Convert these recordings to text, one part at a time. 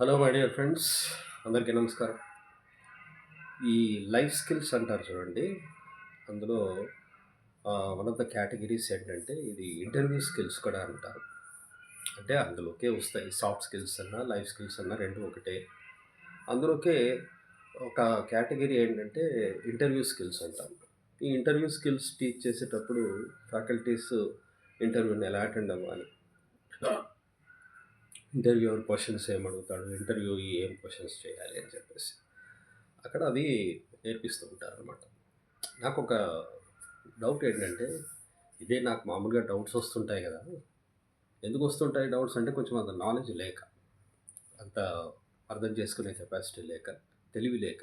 Hello my dear friends, అందరికీ నమస్కారం. ఈ లైఫ్ స్కిల్స్ అంటారు చూడండి. అందులో వన్ ఆఫ్ ద కేటగిరీస్ ఏంటంటే ఇది ఇంటర్వ్యూ స్కిల్స్ కూడా అంటారు. అంటే అందులోకే వస్తాయి. సాఫ్ట్ స్కిల్స్ అన్నా, లైఫ్ స్కిల్స్ అన్నా 2 ఒకటే. అందులోకే ఒక కేటగిరీ ఏంటంటే ఇంటర్వ్యూ స్కిల్స్ అంటాం. ఈ ఇంటర్వ్యూ స్కిల్స్ టీచ్ చేసేటప్పుడు ఫ్యాకల్టీస్ ఇంటర్వ్యూని ఎలా అటెండ్ అవ్వాలి, ఇంటర్వ్యూవర్ క్వశ్చన్స్ ఏమడుగుతాడు, ఇంటర్వ్యూ ఏం క్వశ్చన్స్ చేయాలి అని చెప్పేసి అక్కడ అవి నేర్పిస్తూ ఉంటారనమాట. నాకొక డౌట్ ఏంటంటే, ఇదే నాకు మామూలుగా డౌట్స్ వస్తుంటాయి కదా. ఎందుకు వస్తుంటాయి డౌట్స్ అంటే కొంచెం అంత నాలెడ్జ్ లేక, అంత అర్థం చేసుకునే కెపాసిటీ లేక, తెలివి లేక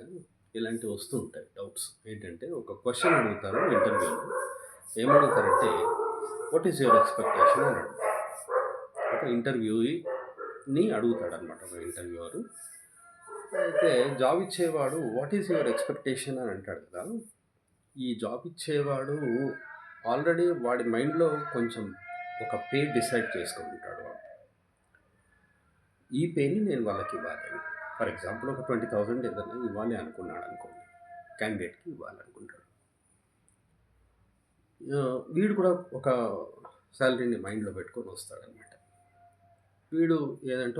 ఇలాంటివి వస్తూ ఉంటాయి డౌట్స్. ఏంటంటే ఒక క్వశ్చన్ అడుగుతారు ఇంటర్వ్యూలో. ఏమడుగుతారంటే, వాట్ ఈజ్ యువర్ ఎక్స్పెక్టేషన్ అని అడుగుతారు. ఒక ఇంటర్వ్యూని అడుగుతాడనమాట ఒక ఇంటర్వ్యూవరు. అయితే జాబ్ ఇచ్చేవాడు వాట్ ఈజ్ యువర్ ఎక్స్పెక్టేషన్ అని అంటాడు కదా. ఈ జాబ్ ఇచ్చేవాడు ఆల్రెడీ వాడి మైండ్లో కొంచెం ఒక పే డిసైడ్ చేసుకొని ఉంటాడు వాడు. ఈ పేని నేను వాళ్ళకి ఇవ్వాలి అని. ఫర్ ఎగ్జాంపుల్ ఒక 20,000 ఏదైనా ఇవ్వాలి అనుకున్నాడు అనుకోండి, క్యాండిడేట్కి ఇవ్వాలనుకుంటాడు. వీడు కూడా ఒక శాలరీని మైండ్లో పెట్టుకొని వస్తాడనమాట. వీడు ఏదంటే